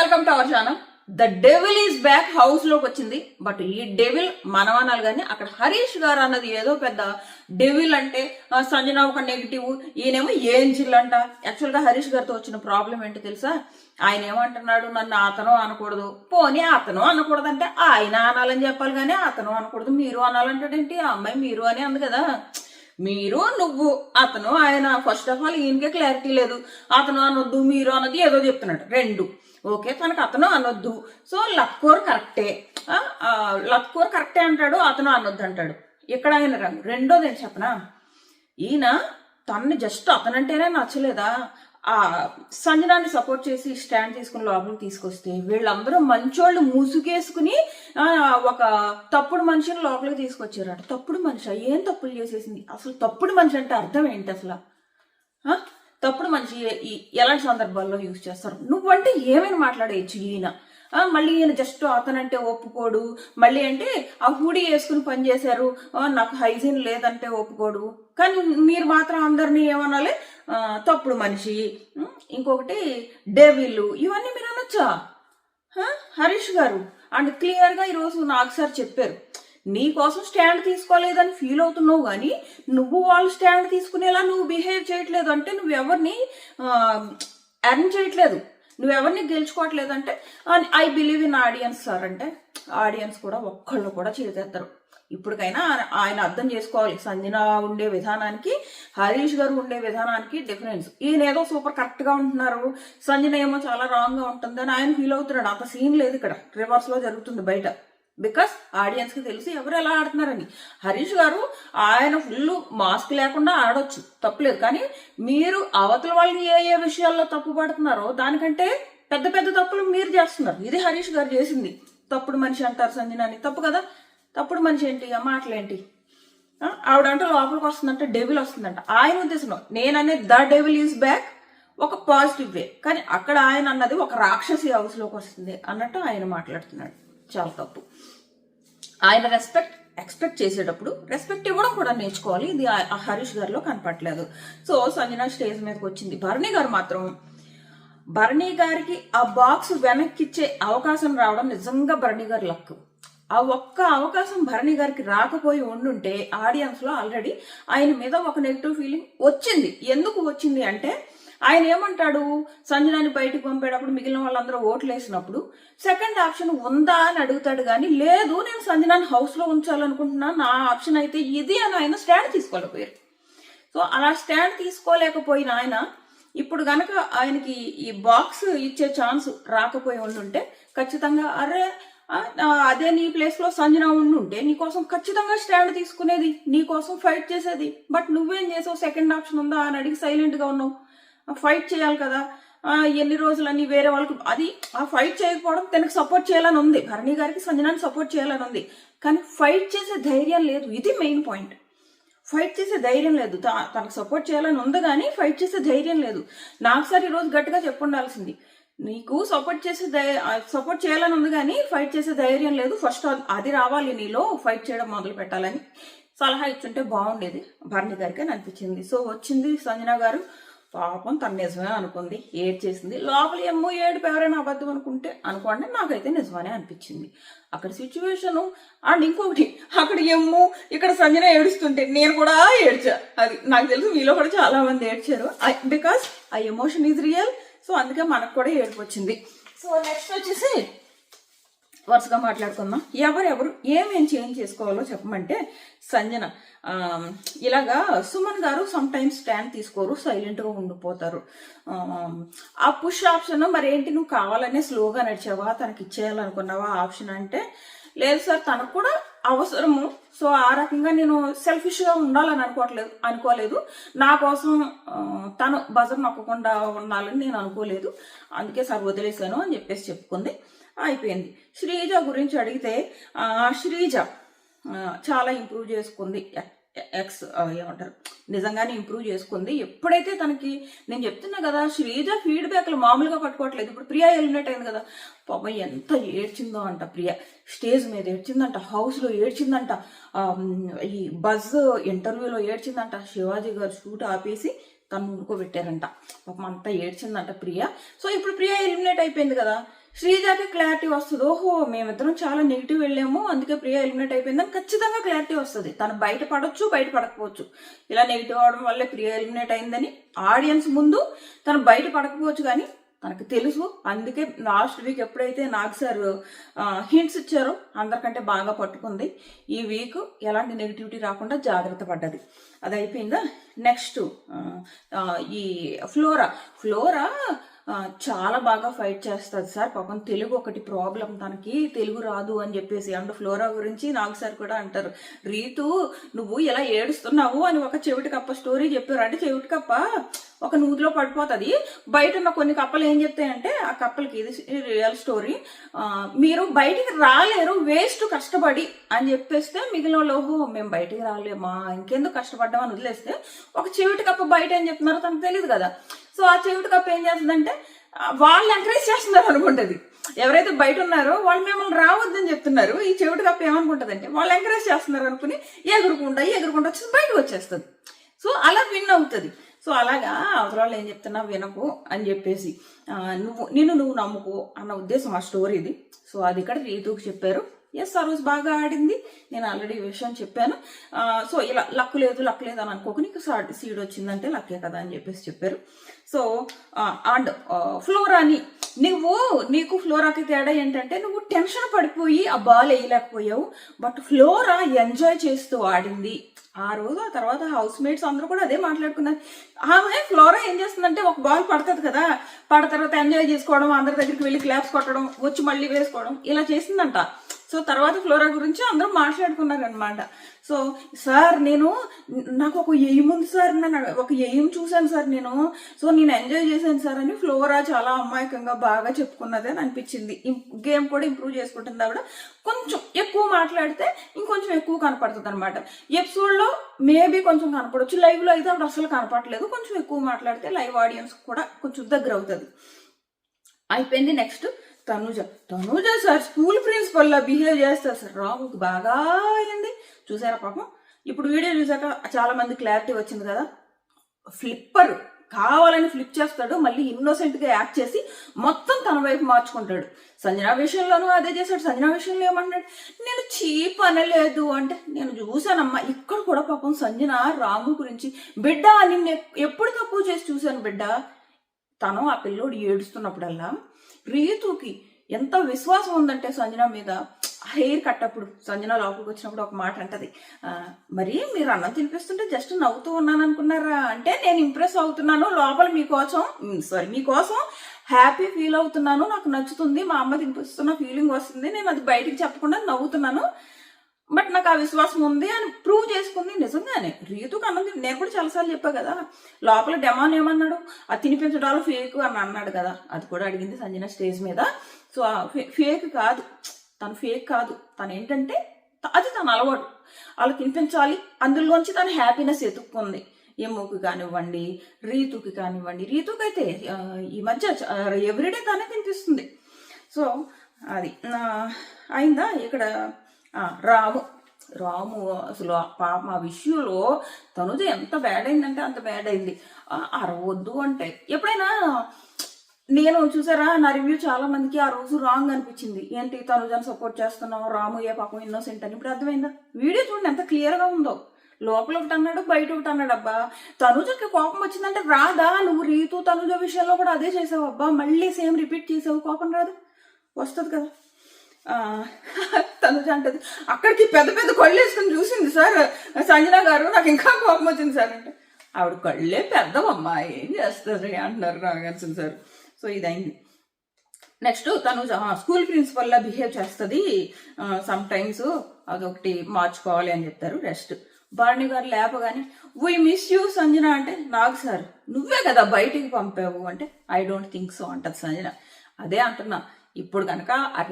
Welcome to our channel. The devil is back house లోకి వచ్చింది. But ఈ devil మనం అనాలి కానీ అక్కడ హరీష్ గారు అన్నది ఏదో పెద్ద డెవిల్ అంటే సంజన ఒక నెగిటివ్, ఈయనేమో ఏంజిల్ అంట. యాక్చువల్ గా హరీష్ గారితో వచ్చిన ప్రాబ్లం ఏంటో తెలుసా? ఆయన ఏమంటున్నాడు, నన్ను అతను అనకూడదు, పోనీ అతను అనకూడదు అంటే ఆయన అనాలని చెప్పాలి కానీ అతను అనకూడదు మీరు అనాలంటాడేంటి? ఆ అమ్మాయి మీరు అని అంది కదా. మీరు నువ్వు అతను ఆయన. ఫస్ట్ ఆఫ్ ఆల్ ఈయనకే క్లారిటీ లేదు. అతను అనొద్దు మీరు అన్నది ఏదో చెప్తున్నాడు. రెండు ఓకే, తనకు అతను అనొద్దు. సో లక్కోర్ కరెక్టే అంటాడు, అతను అనొద్దు అంటాడు. ఇక్కడ ఆయన రంగు. రెండోది ఏం చెప్పనా, ఈయన తనని జస్ట్ అతనంటేనే నచ్చలేదా, ఆ సంజనాన్ని సపోర్ట్ చేసి స్టాండ్ తీసుకుని లోపలికి తీసుకొస్తే వీళ్ళందరూ మంచోళ్ళు ముసుగేసుకుని ఒక తప్పుడు మనిషిని లోపలికి తీసుకొచ్చారట. తప్పుడు మనిషి ఏం తప్పులు చేసేసింది? అసలు తప్పుడు మనిషి అంటే అర్థం ఏంటి అసలు? తప్పుడు మనిషి ఎలాంటి సందర్భాల్లో యూజ్ చేస్తారు? నువ్వంటే ఏమైనా మాట్లాడేయచ్చు. ఈయన మళ్ళీ ఈయన జస్ట్ అతనంటే ఒప్పుకోడు. మళ్ళీ అంటే ఆ హూడీ వేసుకుని పనిచేశారు, నాకు హైజీన్ లేదంటే ఒప్పుకోడు. కానీ మీరు మాత్రం అందరినీ ఏమనాలి? తప్పుడు మనిషి, ఇంకొకటి డెవిల్, ఇవన్నీ మీరు అనొచ్చా హరీష్ గారు? అండ్ క్లియర్గా ఈరోజు నాకు సార్ చెప్పారు, నీ కోసం స్టాండ్ తీసుకోలేదని ఫీల్ అవుతున్నావు కానీ నువ్వు వాళ్ళు స్టాండ్ తీసుకునేలా నువ్వు బిహేవ్ చేయట్లేదు. అంటే నువ్వెవరిని ఎర్న్ చేయట్లేదు, నువ్వెవరిని గెలుచుకోవట్లేదు. అంటే I believe in audience sir అంటే ఆడియన్స్ కూడా ఒక్కళ్ళు కూడా చేసేస్తారు. ఇప్పటికైనా ఆయన అర్థం చేసుకోవాలి, సంజన ఉండే విధానానికి హరీష్ గారు ఉండే విధానానికి డిఫరెన్స్. ఈయన ఏదో సూపర్ కరెక్ట్ గా ఉంటున్నారు, సంజన ఏమో చాలా రాంగ్ గా ఉంటుందని ఆయన ఫీల్ అవుతున్నాడు. అంత సీన్ లేదు ఇక్కడ, రివర్స్ లో జరుగుతుంది బయట. బికాస్ ఆడియన్స్ కి తెలుసు ఎవరు ఎలా ఆడుతున్నారని. హరీష్ గారు ఆయన ఫుల్ మాస్క్ లేకుండా ఆడొచ్చు, తప్పులేదు. కానీ మీరు అవతల వాళ్ళని ఏ ఏ విషయాల్లో తప్పు పడుతున్నారో దానికంటే పెద్ద పెద్ద తప్పులు మీరు చేస్తున్నారు. ఇది హరీష్ గారు చేసింది. తప్పుడు మనిషి అంటారు సంజనాని, తప్పు కదా. తప్పుడు మనిషి ఏంటి, ఆ మాటలేంటి? ఆవిడంటే లోపలికి వస్తుందంటే డెవిల్ వస్తుందంట. ఆయన ఉద్దేశంలో నేననే ద డెవిల్ ఈజ్ బ్యాక్ ఒక పాజిటివ్ వే, కానీ అక్కడ ఆయన అన్నది ఒక రాక్షసి హౌస్ లోకి వస్తుంది అన్నట్టు ఆయన మాట్లాడుతున్నాడు. చాలా తప్పు. ఆయన ఎక్స్పెక్ట్ చేసేటప్పుడు రెస్పెక్ట్ ఇవ్వడం కూడా నేర్చుకోవాలి. ఇది హరీష్ గారిలో కనపట్లేదు. సో సంజన స్టేజ్ మీదకి వచ్చింది. భరణి గారు మాత్రం, భరణి గారికి ఆ బాక్స్ వెనక్కిచ్చే అవకాశం రావడం నిజంగా భరణి గారి లక్. ఆ ఒక్క అవకాశం భరణి గారికి రాకపోయి ఉండుంటే ఆడియన్స్ లో ఆల్రెడీ ఆయన మీద ఒక నెగిటివ్ ఫీలింగ్ వచ్చింది. ఎందుకు వచ్చింది అంటే, ఆయన ఏమంటాడు, సంజనాని బయటకు పంపేటప్పుడు మిగిలిన వాళ్ళందరూ ఓట్లు వేసినప్పుడు సెకండ్ ఆప్షన్ ఉందా అని అడుగుతాడు. కానీ లేదు, నేను సంజనాని హౌస్ లో ఉంచాలనుకుంటున్నా, నా ఆప్షన్ అయితే ఇది అని ఆయన స్టాండ్ తీసుకోలేకపోయారు. సో అలా స్టాండ్ తీసుకోలేకపోయిన ఆయన ఇప్పుడు గనక ఆయనకి ఈ బాక్స్ ఇచ్చే ఛాన్స్ రాకపోయి ఉండుంటే ఖచ్చితంగా అరే అదే నీ ప్లేస్ లో సంజన ఉండుంటే నీకోసం ఖచ్చితంగా స్టాండ్ తీసుకునేది, నీకోసం ఫైట్ చేసేది. బట్ నువ్వేం చేసావు? సెకండ్ ఆప్షన్ ఉందా అని అడిగి సైలెంట్ గా ఉన్నావు. ఫైట్ చేయాలి కదా ఎన్ని రోజులని వేరే వాళ్ళకి. అది ఆ ఫైట్ చేయకపోవడం తనకు సపోర్ట్ చేయాలని ఉంది, భరణి గారికి సంజనాని సపోర్ట్ చేయాలని ఉంది. కానీ ఫైట్ చేసే ధైర్యం లేదు. ఇది మెయిన్ పాయింట్. ఫైట్ చేసే ధైర్యం లేదు. తనకు సపోర్ట్ చేయాలని ఉంది కానీ ఫైట్ చేసే ధైర్యం లేదు. నాకు సార్ ఈరోజు గట్టిగా చెప్పుండాల్సింది, నీకు సపోర్ట్ చేయాలని ఉంది కానీ ఫైట్ చేసే ధైర్యం లేదు. ఫస్ట్ అది రావాలి నీలో, ఫైట్ చేయడం మొదలు పెట్టాలని సలహా ఇచ్చుంటే బాగుండేది భరణి గారికి అని అనిపించింది. సో వచ్చింది సంజన గారు, పాపం తను నిజమే అనుకుంది, ఏడ్ చేసింది. లోపల ఏమో ఏడుపు ఎవరైనా అబద్ధం అనుకోండి, నాకైతే నిజమనే అనిపించింది అక్కడ సిచ్యువేషన్. అండ్ ఇంకొకటి, అక్కడ ఏమో ఇక్కడ సంజన ఏడుస్తుంటే నేను కూడా ఏడ్చా. అది నాకు తెలుసు మీలో కూడా చాలా మంది ఏడ్చారు. బికాస్ ఆ ఎమోషన్ ఈజ్ రియల్. సో అందుకే మనకు కూడా ఏడుపు వచ్చింది. సో నెక్స్ట్ వచ్చేసి వరుసగా మాట్లాడుకుందాం. ఎవరెవరు ఏమేం చేంజ్ చేసుకోవాలో చెప్పమంటే, సంజన ఇలాగా సుమన్ గారు సమ్ టైమ్స్ స్టాండ్ తీసుకోరు, సైలెంట్ గా ఉండిపోతారు. ఆ పుష్ ఆప్షన్ మరి ఏంటి, నువ్వు కావాలనే స్లోగా నడిచావా, తనకి ఇచ్చేయాలనుకున్నావా ఆప్షన్ అంటే, లేదు సార్ తనకు కూడా అవసరము. సో ఆ రకంగా నేను సెల్ఫిష్ గా ఉండాలని అనుకోలేదు. నా కోసం తను బజర్ నొక్కకుండా ఉండాలని నేను అనుకోలేదు, అందుకే సార్ వదిలేశాను అని చెప్పేసి చెప్పుకుంది. అయిపోయింది. శ్రీజ గురించి అడిగితే శ్రీజ చాలా ఇంప్రూవ్ చేసుకుంది. ఏమంటారు, నిజంగానే ఇంప్రూవ్ చేసుకుంది. ఎప్పుడైతే తనకి నేను చెప్తున్నా కదా, శ్రీజ ఫీడ్బ్యాక్లు మామూలుగా పట్టుకోవట్లేదు. ఇప్పుడు ప్రియా ఎలిమినేట్ అయింది కదా, పాప ఎంత ఏడ్చిందో అంట. ప్రియా స్టేజ్ మీద ఏడ్చిందంట, హౌస్ లో ఏడ్చిందంట, ఈ బజ్ ఇంటర్వ్యూలో ఏడ్చిందంట. శివాజీ గారు షూట్ ఆపేసి తను ఉడుకోబెట్టారంట. పాపం అంతా ఏడ్చిందంట ప్రియా. సో ఇప్పుడు ప్రియా ఎలిమినేట్ అయిపోయింది కదా, శ్రీజాకి క్లారిటీ వస్తుంది. ఓహో మేమిద్దరం చాలా నెగిటివ్ వెళ్ళాము, అందుకే ప్రియ ఎలిమినేట్ అయిపోయిందని ఖచ్చితంగా క్లారిటీ వస్తుంది. తను బయటపడొచ్చు, బయటపడకపోవచ్చు. ఇలా నెగిటివ్ అవడం వల్లే ప్రియ ఎలిమినేట్ అయిందని ఆడియన్స్ ముందు తను బయటపడకపోవచ్చు, కానీ తనకు తెలుసు. అందుకే లాస్ట్ వీక్ ఎప్పుడైతే నాగ్ సార్ హింట్స్ ఇచ్చారో అందరికంటే బాగా పట్టుకుంది. ఈ వీక్ ఎలాంటి నెగిటివిటీ రాకుండా జాగ్రత్త పడ్డది. అది అయిపోయిందా? నెక్స్ట్ ఈ ఫ్లోరా చాలా బాగా ఫైట్ చేస్తుంది సార్. పాపం తెలుగు ఒకటి ప్రాబ్లం, తనకి తెలుగు రాదు అని చెప్పేసి. అండ్ ఫ్లోరా గురించి నాగ్ సార్ కూడా అంటారు, రీతు నువ్వు ఇలా ఏడుస్తున్నావు అని ఒక చెవిటి కప్ప స్టోరీ చెప్పారు. అంటే చెవిటి కప్ప ఒక నూతిలో పడిపోతుంది, బయట ఉన్న కొన్ని కప్పలు ఏం చెప్తాయంటే ఆ కప్పలకి ఇది రియల్ స్టోరీ, మీరు బయటికి రాలేరు వేస్ట్ కష్టపడి అని చెప్పేస్తే మిగిలిన లోహో మేము బయటికి రాలేమా ఇంకెందుకు కష్టపడ్డామని వదిలేస్తే ఒక చెవిటి కప్ప బయట ఏం చెప్తున్నారో తనకు తెలియదు కదా. సో ఆ చెవిటి కప్ప ఏం చేస్తుందంటే వాళ్ళు ఎంకరేజ్ చేస్తున్నారు అనుకుంటుంది. ఎవరైతే బయట ఉన్నారో వాళ్ళు మిమ్మల్ని రావద్దని చెప్తున్నారు, ఈ చెవిటి కప్ప ఏమనుకుంటుందంటే వాళ్ళు ఎంకరేజ్ చేస్తున్నారు అనుకుని ఎగురుకుంటా వచ్చి బయటకు వచ్చేస్తుంది. సో అలా విన్ అవుతుంది. సో అలాగా అవసరాలు ఏం చెప్తున్నా వినకు అని చెప్పేసి నువ్వు నమ్ముకో అన్న ఉద్దేశం ఆ స్టోరీది. సో అది ఇక్కడ రీతుకి చెప్పారు. ఎస్, ఆ రోజు బాగా ఆడింది, నేను ఆల్రెడీ ఈ విషయం చెప్పాను. సో ఇలా లక్కు లేదు అని అనుకోకు, నీకు సీడ్ వచ్చిందంటే లక్కే కదా అని చెప్పేసి చెప్పారు. సో అండ్ ఫ్లోరాని నీకు ఫ్లోరాకి తేడా ఏంటంటే నువ్వు టెన్షన్ పడిపోయి ఆ బాల్ వేయలేకపోయావు, బట్ ఫ్లోరా ఎంజాయ్ చేస్తూ ఆడింది ఆ రోజు. ఆ తర్వాత హౌస్ మేట్స్ అందరూ కూడా అదే మాట్లాడుకున్నారు. ఆమె ఫ్లోరా ఏం చేస్తుందంటే ఒక బాల్ పడుతుంది కదా, తర్వాత ఎంజాయ్ చేసుకోవడం, అందరి దగ్గరికి వెళ్ళి క్లాప్స్ కొట్టడం, వచ్చి మళ్ళీ వేసుకోవడం ఇలా చేసిందంట. సో తర్వాత ఫ్లోరా గురించి అందరూ మాట్లాడుకున్నారు అనమాట. సో సార్ నాకు ఒక ఎయిమ్ ఉంది సార్, నేను ఒక ఎయిమ్ చూశాను సార్ సో నేను ఎంజాయ్ చేశాను సార్ అని ఫ్లోరా చాలా అమాయకంగా బాగా చెప్పుకున్నది అని అనిపించింది. గేమ్ కూడా ఇంప్రూవ్ చేసుకుంటుంది ఆవిడ. కొంచెం ఎక్కువ మాట్లాడితే ఇంకొంచెం ఎక్కువ కనపడుతుంది అనమాట. ఎపిసోడ్లో మేబీ కొంచెం కనపడవచ్చు, లైవ్లో అయితే ఆవిడ అసలు కనపడలేదు. కొంచెం ఎక్కువ మాట్లాడితే లైవ్ ఆడియన్స్ కూడా కొంచెం దగ్గర అవుతుంది. అయిపోయింది. Next Tanuja sir school principal లా బిహేవ్ చేస్తారు సార్. రాముకి బాగా అయింది చూసారా పాపం. ఇప్పుడు వీడియో చూసాక చాలా మంది క్లారిటీ వచ్చింది కదా. ఫ్లిప్పర్ కావాలని ఫ్లిప్ చేస్తాడు, మళ్ళీ ఇన్నోసెంట్ గా యాక్ట్ చేసి మొత్తం తన వైపు మార్చుకుంటాడు. సంజన విషయంలోనూ అదే చేశాడు. సంజన విషయంలో ఏమన్నాడు, నేను చీప్ అనలేదు అంటే నేను చూశానమ్మా. ఇక్కడ కూడా పాపం సంజన రాము గురించి బిడ్డ నిన్ను ఎప్పుడు తక్కువ చేసి చూశాను బిడ్డ. తను ఆ పిల్లోడు ఏడుస్తున్నప్పుడల్లా రీతుకి ఎంత విశ్వాసం ఉందంటే సంజన మీద. హెయిర్ కట్టప్పుడు సంజన లోపలికి వచ్చినప్పుడు ఒక మాట అంటది, మరి మీరు అన్నం తినిపిస్తుంటే జస్ట్ నవ్వుతూ ఉన్నాను అనుకున్నారా అంటే నేను ఇంప్రెస్ అవుతున్నాను, లోపల మీకోసం హ్యాపీ ఫీల్ అవుతున్నాను, నాకు నచ్చుతుంది, మా అమ్మ తినిపిస్తున్న ఫీలింగ్ వస్తుంది, నేను అది బయటికి చెప్పకుండా నవ్వుతున్నాను, బట్ నాకు ఆ విశ్వాసం ఉంది అని ప్రూవ్ చేసుకుంది. నిజంగానే రీతుకు అన్నం నేను కూడా చాలాసార్లు చెప్పా కదా, లోపల డెమాన్ ఏమన్నాడు, అది తినిపించడాలు ఫేక్ అని అన్నాడు కదా, అది కూడా అడిగింది సంజన స్టేజ్ మీద. సో ఫేక్ కాదు, తను ఫేక్ కాదు, తను ఏంటంటే అది తన అలవాటు, వాళ్ళకి తినిపించాలి, అందులోంచి తను హ్యాపీనెస్ ఎత్తుక్కుంది. ఎమ్మోకి కానివ్వండి, రీతుకి కానివ్వండి. రీతుకి అయితే ఈ మధ్య ఎవ్రీడే తానే తినిపిస్తుంది. సో అది అయిందా. ఇక్కడ రాము అసలు పాప ఆ విషయంలో తనుజ ఎంత బ్యాడ్ అయిందంటే అంత బ్యాడ్ అయింది. అరవద్దు అంటే ఎప్పుడైనా నేను చూసారా నా రివ్యూ చాలా మందికి ఆ రోజు రాంగ్ అనిపించింది. ఏంటి తనుజని సపోర్ట్ చేస్తున్నావు, రాము ఏ పాపం ఇన్నోసెంట్ అని. ఇప్పుడు అర్థమైందా? వీడియో చూడండి ఎంత క్లియర్ గా ఉందో. లోపల ఒకటి అన్నాడు, బయట ఒకటి అన్నాడు. అబ్బా తనుజకి కోపం వచ్చిందంటే రాదా? నువ్వు రీతు తనుజ విషయంలో కూడా అదే చేసావు అబ్బా, మళ్ళీ సేమ్ రిపీట్ చేసావు, కోపం రాదు? వస్తుంది కదా. తనుజ అంటది, అక్కడికి పెద్ద పెద్ద కళ్ళు వేసుకుని చూసింది సార్ సంజన గారు, నాకు ఇంకా కోపం వచ్చింది సార్ అంటే, ఆవిడ కళ్ళే పెద్దవమ్మా ఏం చేస్తారు అంటున్నారు నాగార్జున సార్. సో ఇదైంది. నెక్స్ట్ తనుజ స్కూల్ ప్రిన్సిపల్ లా బిహేవ్ చేస్తుంది సమ్ టైమ్స్, అదొకటి మార్చుకోవాలి అని చెప్తారు. రెస్ట్ బాణి గారు లేపగానే వీ మిస్ యూ సంజన అంటే, నాగ్ సార్ నువ్వే కదా బయటికి పంపావు అంటే, ఐ డోంట్ థింక్ సో అంటది సంజన. అదే అంటున్నా, ఇప్పుడు కనుక ఆ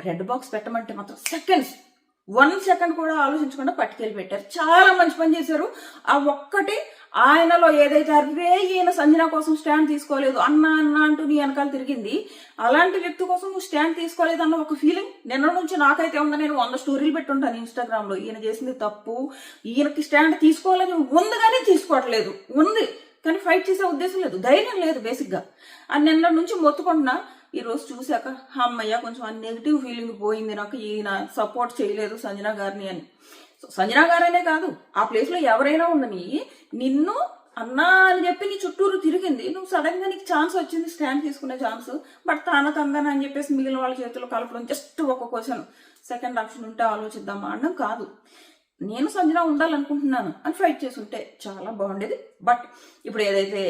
రెడ్ బాక్స్ పెట్టమంటే మాత్రం సెకండ్స్ 1 సెకండ్ కూడా ఆలోచించకుండా పట్టుకెళ్ళి పెట్టారు. చాలా మంచి పని చేశారు. ఆ ఒక్కటి ఆయనలో ఏదైతే అరే ఈయన సంజన కోసం స్టాండ్ తీసుకోలేదు అన్న అంటూ నీ వెనకాల తిరిగింది, అలాంటి వ్యక్తి కోసం నువ్వు స్టాండ్ తీసుకోలేదు అన్న ఒక ఫీలింగ్ నిన్న నుంచి నాకైతే ఉంది. నేను 100 స్టోరీలు పెట్టుంటాను ఇన్స్టాగ్రామ్ లో, ఈయన చేసింది తప్పు, ఈయనకి స్టాండ్ తీసుకోవాలని ఉంది కానీ తీసుకోవట్లేదు, ఉంది కానీ ఫైట్ చేసే ఉద్దేశం లేదు, ధైర్యం లేదు బేసిక్ గా. అది నిన్న నుంచి మొత్తుకుంటున్నా. ఈరోజు చూశాక అమ్మయ్య కొంచెం ఆ నెగిటివ్ ఫీలింగ్ పోయింది నాకు, ఈయన సపోర్ట్ చేయలేదు సంజన గారిని అని. సో సంజన గారనే కాదు, ఆ ప్లేస్లో ఎవరైనా ఉండని, నిన్ను అన్నా అని చెప్పి నీ చుట్టూరు తిరిగింది, నువ్వు సడన్గా నీకు ఛాన్స్ వచ్చింది స్టాండ్ తీసుకునే ఛాన్స్, బట్ తందని అని చెప్పేసి మిగిలిన వాళ్ళ చేతిలో కలపడం జస్ట్ ఒక క్వశ్చన్, సెకండ్ ఆప్షన్ ఉంటే ఆలోచిద్దామా అనడం కాదు. నేను సంజన ఉండాలనుకుంటున్నాను అని ఫైట్ చేసి ఉంటే చాలా బాగుండేది. బట్ ఇప్పుడు ఏదైతే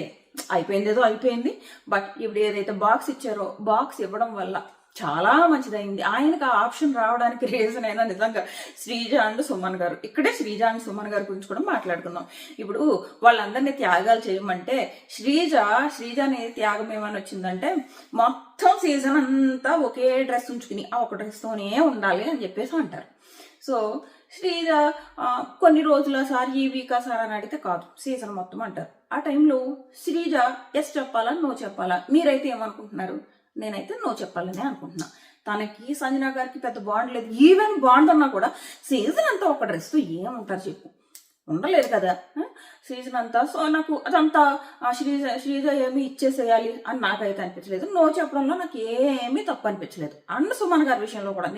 అయిపోయిందేదో అయిపోయింది. బట్ ఇప్పుడు ఏదైతే బాక్స్ ఇచ్చారో, బాక్స్ ఇవ్వడం వల్ల చాలా మంచిదైంది. ఆయనకు ఆ ఆప్షన్ రావడానికి రీజన్ అయినా నిజంగా శ్రీజ అండ్ సుమన్ గారు. ఇక్కడే శ్రీజ అండ్ సుమన్ గారి గురించి కూడా మాట్లాడుకుందాం. ఇప్పుడు వాళ్ళందరినీ త్యాగాలు చేయమంటే శ్రీజని త్యాగం ఏమని వచ్చిందంటే, మొత్తం సీజన్ అంతా ఒకే డ్రెస్ ఉంచుకుని ఆ ఒక డ్రెస్తోనే ఉండాలి అని చెప్పేసి అంటారు. సో శ్రీజ కొన్ని రోజుల సార్, ఈ వీకా సార్ అని అడిగితే కాదు, సీజన్ మొత్తం అంటారు. ఆ టైంలో శ్రీజ ఎస్ చెప్పాలా, నో చెప్పాలా? మీరైతే ఏమనుకుంటున్నారు? నేనైతే నో చెప్పాలని అనుకుంటున్నా. తనకి సంజన గారికి పెద్ద బాండ్ లేదు. ఈవెన్ బాండ్ అన్నా కూడా సీజన్ అంతా ఒక డ్రెస్ ఏముంటారు చెప్పు, ఉండలేదు కదా సీజన్ అంతా. సో నాకు అదంతా శ్రీజ ఏమి ఇచ్చేసేయాలి అని నాకైతే అనిపించలేదు. నో చెప్పడంలో నాకు ఏమీ తప్పు అనిపించలేదు. అండ్ సుమన్ గారి విషయంలో కూడా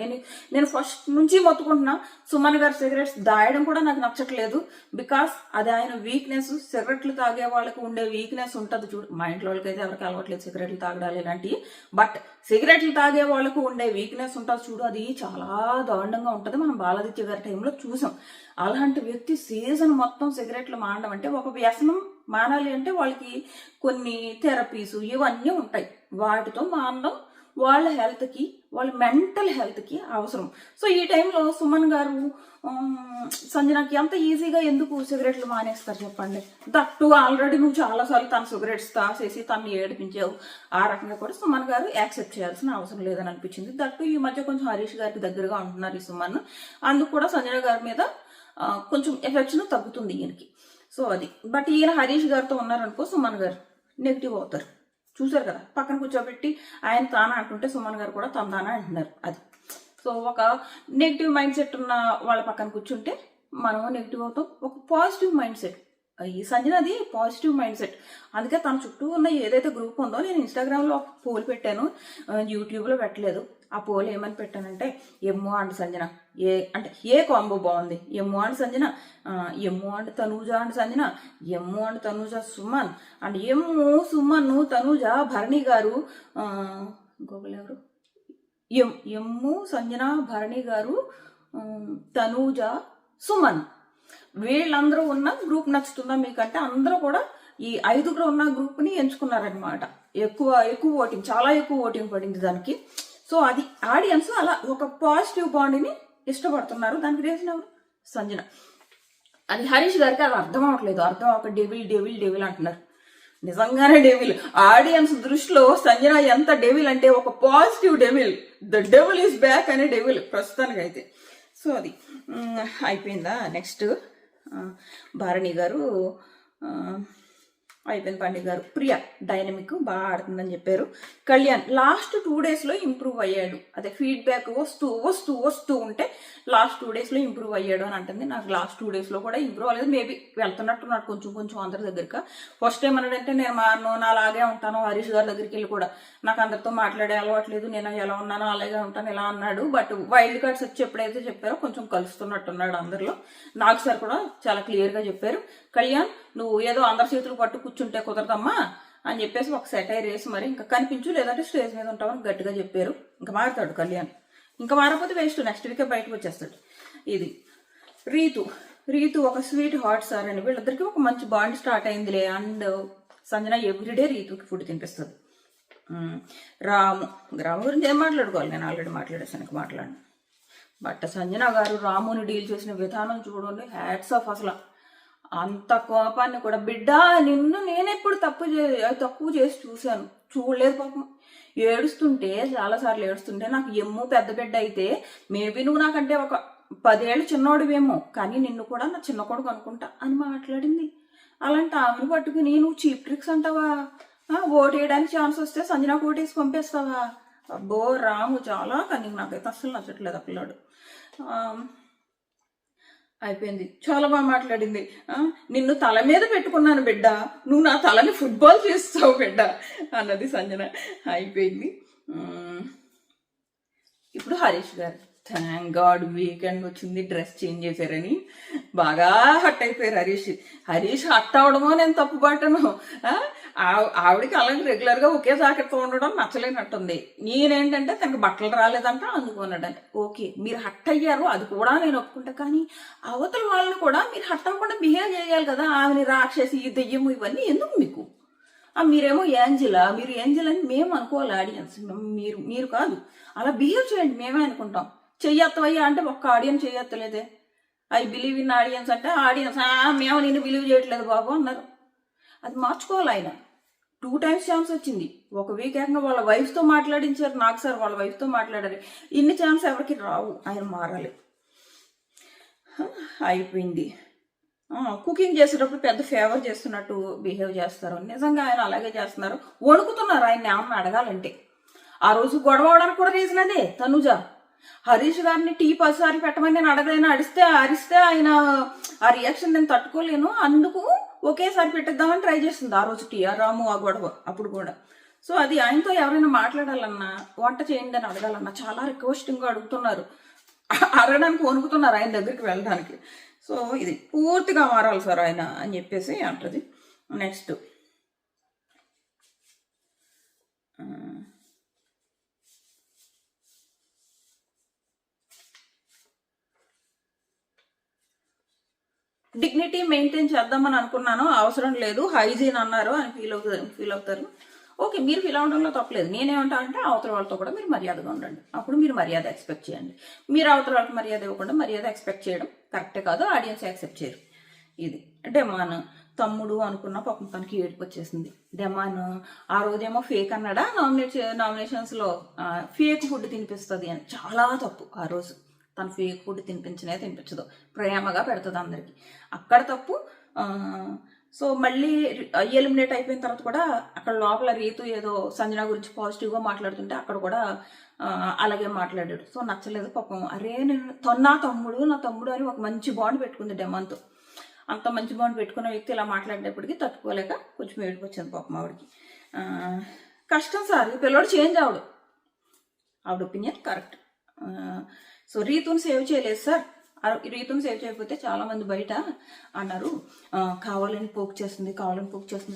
నేను ఫస్ట్ నుంచి మొత్తుకుంటున్నా, సుమన్ గారి సిగరెట్స్ దాయడం కూడా నాకు నచ్చట్లేదు. బికాస్ అది ఆయన వీక్నెస్. సిగరెట్లు తాగే వాళ్ళకి ఉండే వీక్నెస్ ఉంటుంది చూడు, మా ఇంట్లో వాళ్ళకైతే ఎవరికి అలవాట్లేదు సిగరెట్లు తాగడాలి ఇలాంటివి, బట్ సిగరెట్లు తాగే వాళ్ళకు ఉండే వీక్నెస్ ఉంటుంది చూడు, అది చాలా దారుణంగా ఉంటుంది. మనం బాలాదిత్య గారి టైంలో చూసాం. అలాంటి వ్యక్తి సీజన్ మొత్తం సిగరెట్లు మానడం అంటే, ఒక వ్యసనం మానాలి అంటే వాళ్ళకి కొన్ని థెరపీస్ ఇవన్నీ ఉంటాయి, వాటితో మానడం వాళ్ళ హెల్త్కి, వాళ్ళ మెంటల్ హెల్త్కి అవసరం. సో ఈ టైంలో సుమన్ గారు సంజనకి అంత ఈజీగా ఎందుకు సిగరెట్లు మానేస్తారు చెప్పండి? దట్టు ఆల్రెడీ నువ్వు చాలాసార్లు తన సిగరెట్స్ తాసేసి తను ఏడిపించావు. ఆ రకంగా కూడా సుమన్ గారు యాక్సెప్ట్ చేయాల్సిన అవసరం లేదని అనిపించింది. దట్టు ఈ మధ్య కొంచెం హరీష్ గారికి దగ్గరగా ఉంటున్నారు ఈ సుమన్, అందుకు కూడా సంజన గారి మీద కొంచెం ఎఫెక్షన్ తగ్గుతుంది ఈయనకి. సో అది. బట్ ఈయన హరీష్ గారితో ఉన్నారనుకో, సుమన్ గారు నెగిటివ్ అవుతారు. చూసారు కదా, పక్కన కూర్చోబెట్టి ఆయన తానా అంటుంటే సుమన్ గారు కూడా తానా అంటున్నారు. అది. సో ఒక నెగిటివ్ మైండ్ సెట్ ఉన్న వాళ్ళ పక్కన కూర్చుంటే మనం నెగిటివ్ అవుతాం. ఒక పాజిటివ్ మైండ్ సెట్, ఈ సంజనది పాజిటివ్ మైండ్ సెట్. అందుకే తన చుట్టూ ఉన్న ఏదైతే గ్రూప్ ఉందో, నేను ఇన్స్టాగ్రామ్లో ఒక పోల్ పెట్టాను, యూట్యూబ్లో పెట్టలేదు. ఆ పోల్ ఏమని పెట్టానంటే, ఎమ్మో అండ్ సంజన ఏ కాంబో బాగుంది, Emmo and Sanjana, Emmo and Tanuja and Sanjana, Emmo and Tanuja Suman, and Emmo Suman Tanuja Bharani garu, ఇంకొకరు ఎవరు, ఎమ్ము సంజన భరణి గారు, తనూజ సుమన్, వీళ్ళందరూ ఉన్న గ్రూప్ నచ్చుతుందా మీకంటే? అందరూ కూడా ఈ 5గురు ఉన్న గ్రూప్ని ఎంచుకున్నారనమాట. ఎక్కువ ఓటింగ్, చాలా ఎక్కువ ఓటింగ్ పడింది దానికి. సో అది ఆడియన్స్ అలా ఒక పాజిటివ్ బాండ్ని ఇష్టపడుతున్నారు. దానికి రీజన్ ఎవరు? సంజన. అది హరీష్ గారికి అది అర్థం అవ్వట్లేదు. అర్థం ఒక డెవిల్ అంటున్నారు. నిజంగానే డెవిల్. ఆడియన్స్ దృష్టిలో సంజన ఎంత డెవిల్ అంటే, ఒక positive devil. The devil is back అనే డెవిల్ ప్రస్తుతానికి అయితే. సో అది అయిపోయిందా? నెక్స్ట్ భారణి గారు అయిపోయింది. పండిత్ గారు ప్రియా డైనమిక్ బాగా ఆడుతుందని చెప్పారు. కళ్యాణ్ లాస్ట్ 2 డేస్లో ఇంప్రూవ్ అయ్యాడు. అదే ఫీడ్బ్యాక్ వస్తూ ఉంటే లాస్ట్ 2 డేస్లో ఇంప్రూవ్ అయ్యాడు అని అంటుంది. నాకు లాస్ట్ 2 డేస్లో కూడా ఇంప్రూవ్ అవ్వలేదు. మేబీ వెళ్తున్నట్టున్నాడు కొంచెం అందరి దగ్గరగా. ఫస్ట్ టైం అన్నాడంటే, నేను మారను, నా అలాగే ఉంటాను. హరీష్ గారి దగ్గరికి వెళ్ళి కూడా నాకు అందరితో మాట్లాడే అలవాట్లేదు, నేను ఎలా ఉన్నానో అలాగే ఉంటాను ఇలా అన్నాడు. బట్ వైల్డ్ కార్డ్స్ వచ్చి ఎప్పుడైతే చెప్పారో కొంచెం కలుస్తున్నట్టున్నాడు అందరిలో. నాకు సార్ కూడా చాలా క్లియర్గా చెప్పారు, కళ్యాణ్ నువ్వు ఏదో అందరి చేతులు పట్టు కూర్చుంటే కుదరదమ్మా అని చెప్పేసి ఒక సెటైర్ వేసి మరి ఇంకా కనిపించు, లేదంటే స్టేజ్ మీద ఉంటామని గట్టిగా చెప్పారు. ఇంకా మారుతాడు కళ్యాణ్. ఇంకా మారకపోతే వేస్ట్, నెక్స్ట్ వీకే బయటకు వచ్చేస్తాడు. ఇది రీతు ఒక స్వీట్ హాట్ సార్ అని, వీళ్ళిద్దరికి ఒక మంచి బాండ్ స్టార్ట్ అయిందిలే. అండ్ సంజన ఎవ్రీడే రీతుకి ఫుడ్ తినిపిస్తుంది. రాము గురించి ఏం మాట్లాడుకోవాలి, నేను ఆల్రెడీ మాట్లాడేసాను, మాట్లాడను. బట్ సంజన గారు రాముని డీల్ చేసిన విధానం చూడండి, హ్యాట్స్ ఆఫ్. అసలు అంత కోపాన్ని కూడా, బిడ్డ నిన్ను నేనెప్పుడు తక్కువ చేసి చూడలేదు పాపం. ఏడుస్తుంటే చాలాసార్లు ఏడుస్తుంటే, నాకు ఎమ్ము పెద్ద బిడ్డ అయితే మేబీ నువ్వు నాకంటే ఒక 10 ఏళ్ళు చిన్నోడివేమో, కానీ నిన్ను కూడా నా చిన్న కొడుకు అనుకుంటా అని మాట్లాడింది. అలాంటి ఆమెను పట్టుకుని నువ్వు చీప్ ట్రిక్స్ అంటావా? ఓటు వేయడానికి ఛాన్స్ వస్తే సంజన ఓటేసి పంపేస్తావా? అబ్బో రాము చాలా, కానీ నాకైతే అస్సలు నచ్చట్లేదు ఆ పిల్లాడు. అయిపోయింది, చాలా బాగా మాట్లాడింది. నిన్ను తల మీద పెట్టుకున్నాను బిడ్డ, నువ్వు నా తలని ఫుట్బాల్ చేస్తావు బిడ్డ అన్నది సంజన. అయిపోయింది. ఇప్పుడు హరీష్ గారు థ్యాంక్ గాడ్ వీకెండ్ వచ్చింది, డ్రెస్ చేంజ్ చేశారని బాగా హట్ అయిపోయారు హరీష్ హట్ అవడమో నేను తప్పు పట్టను. ఆవిడకి అలాగే రెగ్యులర్గా ఒకే జాకెట్తో ఉండడం నచ్చలేనట్టుంది. నేనేంటంటే తనకు బట్టలు రాలేదంట అందుకున్నాడని. ఓకే మీరు హట్ అయ్యారు, అది కూడా నేను ఒప్పుకుంటా. కానీ అవతల వాళ్ళని కూడా మీరు హట్ అవ్వకుండా బిహేవ్ చేయాలి కదా. ఆమెని రాక్షసి, ఈ దెయ్యము ఇవన్నీ ఎందుకు మీకు? మీరేమో ఏంజిలా, మీరు ఏంజిల్ అని మేము అనుకోవాలి ఆడియన్స్, మీరు కాదు. అలా బిహేవ్ చేయండి, మేమే అనుకుంటాం. చెయ్యత్తవయ్యా అంటే ఒక్క ఆడియన్స్ చెయ్యత్తలేదే. ఐ బిలీవ్ ఇన్ ఆడియన్స్ అంటే ఆడియన్స్ మేము నేను బిలీవ్ చేయట్లేదు బాబు అన్నారు. అది మార్చుకోవాలి. ఆయన 2 times ఛాన్స్ వచ్చింది. ఒక వీక్ ఏకంగా వాళ్ళ వైఫ్తో మాట్లాడించారు. నాకు సార్ వాళ్ళ వైఫ్తో మాట్లాడారు. ఇన్ని ఛాన్స్ ఎవరికి రావు. ఆయన మారాలి. అయిపోయింది. కుకింగ్ చేసేటప్పుడు పెద్ద ఫేవర్ చేస్తున్నట్టు బిహేవ్ చేస్తారు. నిజంగా ఆయన అలాగే చేస్తున్నారు. వణుకుతున్నారు ఆయన ఏమన్నా అడగాలంటే. ఆ రోజు గొడవ అవడానికి కూడా రీజన్ అదే. తనుజ హరీష్ గారిని టీ 10 సార్లు పెట్టమని నేను అడగైనా అరిస్తే ఆయన ఆ రియాక్షన్ నేను తట్టుకోలేను, అందుకు ఒకేసారి పెట్టేద్దామని ట్రై చేస్తుంది ఆ రోజు టీ రాము ఆ గొడవ అప్పుడు కూడా. సో అది ఆయనతో ఎవరైనా మాట్లాడాలన్నా, వంట చేయండి అని అడగాలన్నా చాలా రిక్వెస్టింగ్గా అడుగుతున్నారు. అడగడానికి వణుకుతున్నారు ఆయన దగ్గరికి వెళ్ళడానికి. సో ఇది పూర్తిగా మారాలి సార్ ఆయన అని చెప్పేసి అంటది. నెక్స్ట్ డిగ్నిటీ మెయింటైన్ చేద్దామని అనుకున్నాను, అవసరం లేదు హైజీన్ అన్నారు అని ఫీల్ అవుతారు. ఓకే మీరు ఫీల్ అవడంలో తప్పలేదు. నేనేమంటా అంటే అవతల వాళ్ళతో కూడా మీరు మర్యాదగా ఉండండి. అప్పుడు మీరు మర్యాద ఎక్స్పెక్ట్ చేయండి. మీరు అవతల వాళ్ళకి మర్యాద ఇవ్వకుండా మర్యాద ఎక్స్పెక్ట్ చేయడం కరెక్టే కాదు. ఆడియన్స్ యాక్సెప్ట్ చేయరు. ఇది డెమాన్ తమ్ముడు అనుకున్న పాపం తనకి ఏడుపు వచ్చేసింది. డెమాన్ ఆ రోజేమో ఫేక్ అన్నాడా నామినేషన్స్లో ఫేక్ ఫుడ్ తినిపిస్తుంది అని. చాలా తప్పు. ఆ రోజు తను ఫేక్ ఫుడ్ తినిపించదు, ప్రేమగా పెడుతుంది అందరికి. అక్కడ తప్పు. సో మళ్ళీ ఎలిమినేట్ అయిపోయిన తర్వాత కూడా అక్కడ లోపల రీతు ఏదో సంజన గురించి పాజిటివ్గా మాట్లాడుతుంటే అక్కడ కూడా అలాగే మాట్లాడాడు. సో నచ్చలేదు పాపం. అరే నేను నా తమ్ముడు అని ఒక మంచి బాండ్ పెట్టుకుంది డెమాన్తో. అంత మంచి బాండ్ పెట్టుకున్న వ్యక్తి ఇలా మాట్లాడేప్పటికి తట్టుకోలేక కొంచెం ఏడుపు వచ్చింది పాపం ఆవిడకి. కష్టం సార్, ఈ పిల్లవాడు చేంజ్ అవడు. ఆవిడ ఒపీనియన్ కరెక్ట్. సో రీతుని సేవ్ చేయలేదు సార్. రీతుని సేవ్ చేయకపోతే చాలా మంది బయట అన్నారు కావాలని పోక్ చేస్తుంది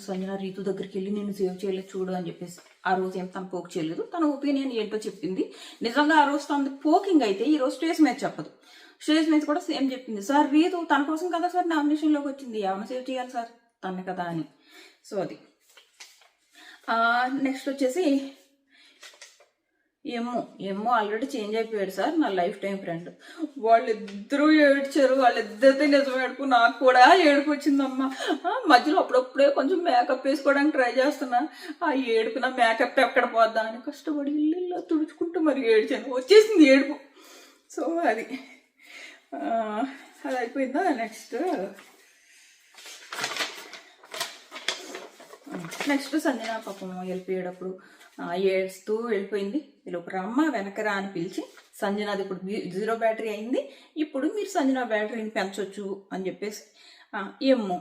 సంజన రీతు దగ్గరికి వెళ్ళి నేను సేవ్ చేయలేదు చూడు అని చెప్పేసి. ఆ రోజు ఏం తను పోక్ చేయలేదు, తన ఒపీనియన్ ఏంటో చెప్పింది. నిజంగా ఆ రోజు తనది పోకింగ్ అయితే ఈ రోజు స్టేజ్ మీద చెప్పదు. స్టేజ్ మీద కూడా సేమ్ చెప్పింది, సార్ రీతు తన కోసం కదా సార్ నామినేషన్లోకి వచ్చింది, ఎవరిని సేవ్ చేయాలి సార్ తన్నే కదా అని. సో అది. నెక్స్ట్ వచ్చేసి ఏమో ఆల్రెడీ చేంజ్ అయిపోయాడు సార్, నా లైఫ్ టైం ఫ్రెండ్. వాళ్ళిద్దరూ ఏడ్చారు. వాళ్ళిద్దరితో నిజం ఏడుపు, నాకు కూడా ఏడుపు వచ్చిందమ్మా. మధ్యలో అప్పుడప్పుడే కొంచెం మేకప్ వేసుకోవడానికి ట్రై చేస్తున్నా. ఆ ఏడుపు నా మేకప్ ఎక్కడ పోద్దా అని కష్టపడి ఇల్లు తుడుచుకుంటూ మరి ఏడ్చాను. వచ్చేసింది ఏడుపు. సో అది అయిపోయిందా. నెక్స్ట్ సంజన పాపం వెళ్ళిపోయేటప్పుడు ఏడుస్తూ వెళ్ళిపోయింది. వీళ్ళొక రమ్మ వెనకరా అని పిలిచి సంజనాది ఇప్పుడు 0 బ్యాటరీ అయింది, ఇప్పుడు మీరు సంజన బ్యాటరీని పెంచవచ్చు అని చెప్పేసి ఏమో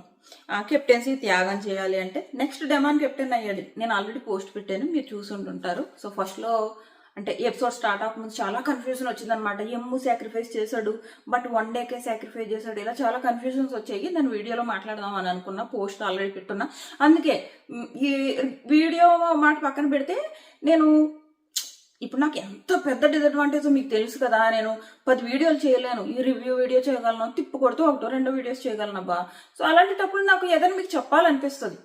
కెప్టెన్సీ త్యాగం చేయాలి అంటే నెక్స్ట్ డెమాన్ కెప్టెన్ అయ్యాడు. నేను ఆల్రెడీ పోస్ట్ పెట్టాను, మీరు చూసి ఉంటుంటారు. సో ఫస్ట్లో అంటే ఎపిసోడ్ స్టార్ట్ అవ్వకముందు చాలా కన్ఫ్యూజన్ వచ్చిందనమాట. ఎమ్ము సాక్రిఫైస్ చేశాడు, బట్ 1 డేకే సాక్రిఫైస్ చేశాడు, ఇలా చాలా కన్ఫ్యూజన్స్ వచ్చాయి. నేను వీడియోలో మాట్లాడదాం అని అనుకున్నా, పోస్ట్ ఆల్రెడీ పెట్టున్నా. అందుకే ఈ వీడియో మాట పక్కన పెడితే నేను ఇప్పుడు నాకు ఎంత పెద్ద డిసడ్వాంటేజ్ మీకు తెలుసు కదా. నేను 10 వీడియోలు చేయలేను, ఈ రివ్యూ వీడియో చేయగలను, తిప్పు కొడుతూ 1-2 వీడియోస్ చేయగలను అబ్బా. సో అలాంటప్పుడు నాకు ఏదైనా మీకు చెప్పాలనిపిస్తుంది.